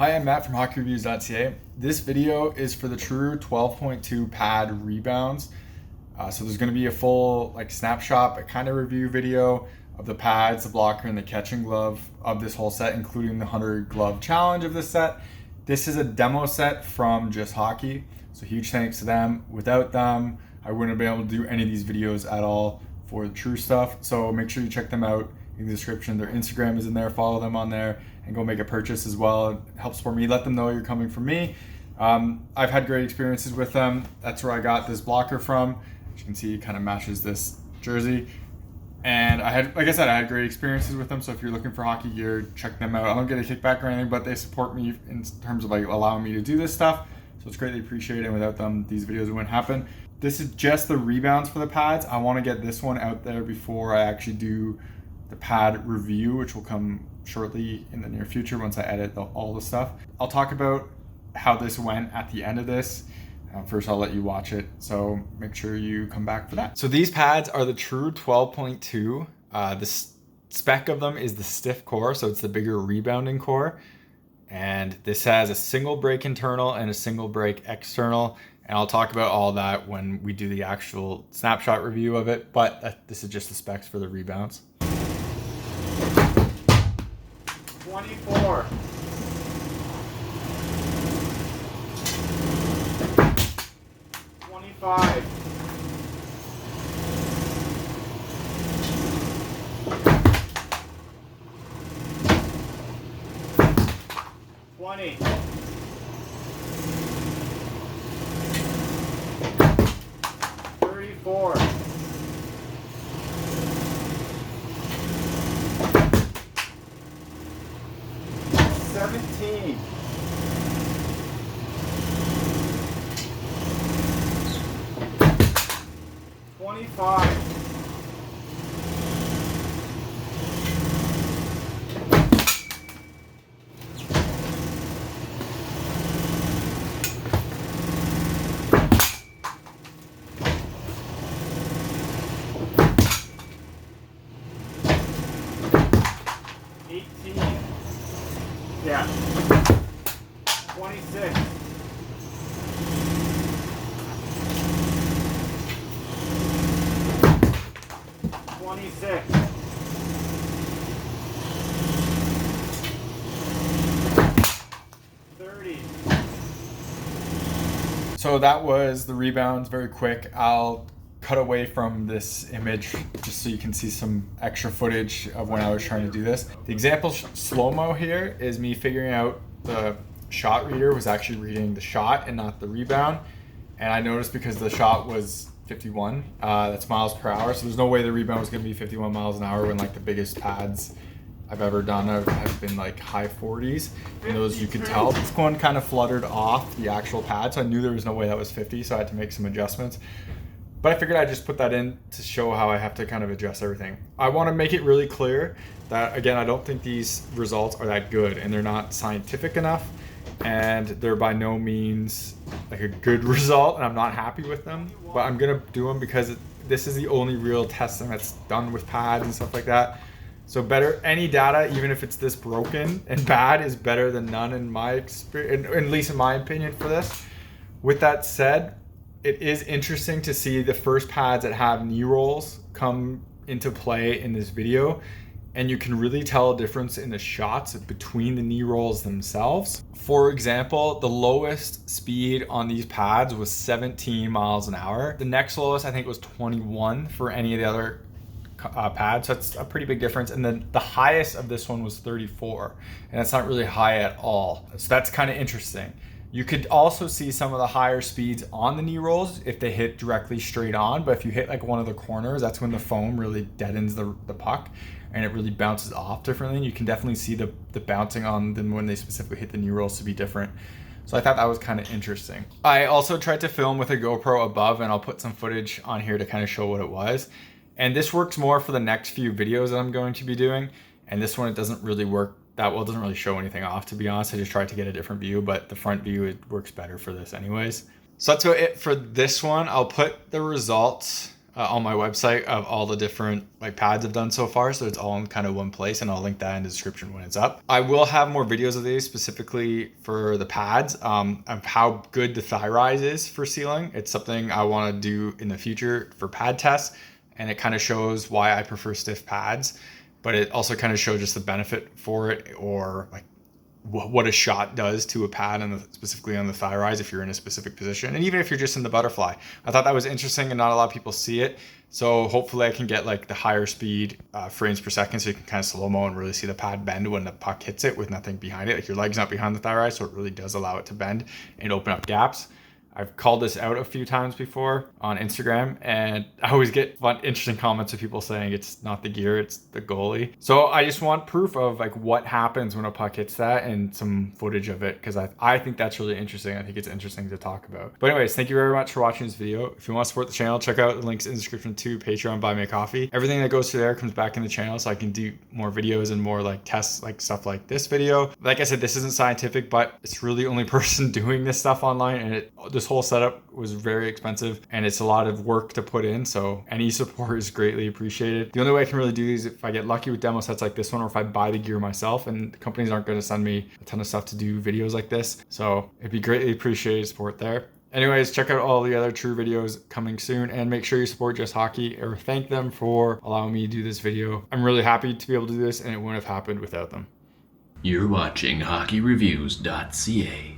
Hi, I'm Matt from HockeyReviews.ca. This video is for the True 12.2 pad rebounds. So there's going to be a full snapshot, a kind of review video of the pads, the blocker, and the catching glove of this whole set, including the 100 glove challenge of this set. This is a demo set from Just Hockey, so huge thanks to them. Without them, I wouldn't have been able to do any of these videos at all for the True stuff. So make sure you check them out in the description. Their Instagram is in there. Follow them on there and go make a purchase as well. It helps for me. Let them know you're coming from me. I've had great experiences with them. That's where I got this blocker from. As you can see, it kind of matches this jersey. And I had, like I said, I had great experiences with them. So if you're looking for hockey gear, check them out. I don't get a kickback or anything, but they support me in terms of allowing me to do this stuff. So it's greatly appreciated. And without them, these videos wouldn't happen. This is just the rebounds for the pads. I want to get this one out there before I actually do the pad review, which will come shortly in the near future once I edit all the stuff. I'll talk about how this went at the end of this. First, I'll let you watch it, so make sure you come back for that. So these pads are the True 12.2. The spec of them is the stiff core, so it's the bigger rebounding core. And this has a single break internal and a single break external. And I'll talk about all that when we do the actual snapshot review of it, but this is just the specs for the rebounds. 24. 25. 20. 34. 17. 25. 18. Yeah. 26. 26. 30. So that was the rebounds, very quick. I'll cut away from this image just so you can see some extra footage of when I was trying to do this. The example slow-mo here is me figuring out the shot reader was actually reading the shot and not the rebound. And I noticed because the shot was 51, that's miles per hour. So there's no way the rebound was gonna be 51 miles an hour when the biggest pads I've ever done have been high 40s. And those you could tell. This one kind of fluttered off the actual pad. So I knew there was no way that was 50. So I had to make some adjustments. But I figured I'd just put that in to show how I have to kind of adjust everything. I want to make it really clear that, again, I don't think these results are that good and they're not scientific enough and they're by no means a good result and I'm not happy with them. But I'm going to do them because this is the only real testing that's done with pads and stuff like that. So better, any data, even if it's this broken and bad, is better than none in my experience, at least in my opinion for this. With that said, it is interesting to see the first pads that have knee rolls come into play in this video. And you can really tell a difference in the shots between the knee rolls themselves. For example, the lowest speed on these pads was 17 miles an hour. The next lowest, I think, was 21 for any of the other pads. So that's a pretty big difference. And then the highest of this one was 34. And that's not really high at all. So that's kind of interesting. You could also see some of the higher speeds on the knee rolls if they hit directly straight on, but if you hit one of the corners, that's when the foam really deadens the puck and it really bounces off differently. And you can definitely see the bouncing on them when they specifically hit the knee rolls to be different. So I thought that was kind of interesting. I also tried to film with a GoPro above, and I'll put some footage on here to kind of show what it was. And this works more for the next few videos that I'm going to be doing. And this one, it doesn't really work that well. It doesn't really show anything off, to be honest. I just tried to get a different view, but the front view, it works better for this anyways. So that's about it for this one. I'll put the results on my website of all the different like pads I've done so far, so it's all in kind of one place, and I'll link that in the description when it's up. I will have more videos of these specifically for the pads, of how good the thigh rise is for sealing. It's something I want to do in the future for pad tests, and it kind of shows why I prefer stiff pads, but it also kind of shows just the benefit for it, or like what a shot does to a pad, and specifically on the thigh rise if you're in a specific position, and even if you're just in the butterfly. I thought that was interesting, and not a lot of people see it. So hopefully I can get like the higher speed frames per second, so you can kind of slow-mo and really see the pad bend when the puck hits it with nothing behind it. Like your leg's not behind the thigh rise, so it really does allow it to bend and open up gaps. I've called this out a few times before on Instagram, and I always get fun, interesting comments of people saying it's not the gear, it's the goalie. So I just want proof of like what happens when a puck hits that, and some footage of it, because I think that's really interesting. I think it's interesting to talk about. But anyways, thank you very much for watching this video. If you want to support the channel, check out the links in the description to Patreon, Buy Me a Coffee. Everything that goes through there comes back in the channel, so I can do more videos and more like tests, like stuff like this video. Like I said, this isn't scientific, but it's really the only person doing this stuff online, and this whole setup was very expensive, and it's a lot of work to put in, so any support is greatly appreciated. The only way I can really do these if I get lucky with demo sets like this one, or if I buy the gear myself, and the companies aren't going to send me a ton of stuff to do videos like this, so it'd be greatly appreciated support there. Anyways, check out all the other True videos coming soon, and make sure you support Just Hockey, or thank them for allowing me to do this video. I'm really happy to be able to do this, and it wouldn't have happened without them. You're watching HockeyReviews.ca.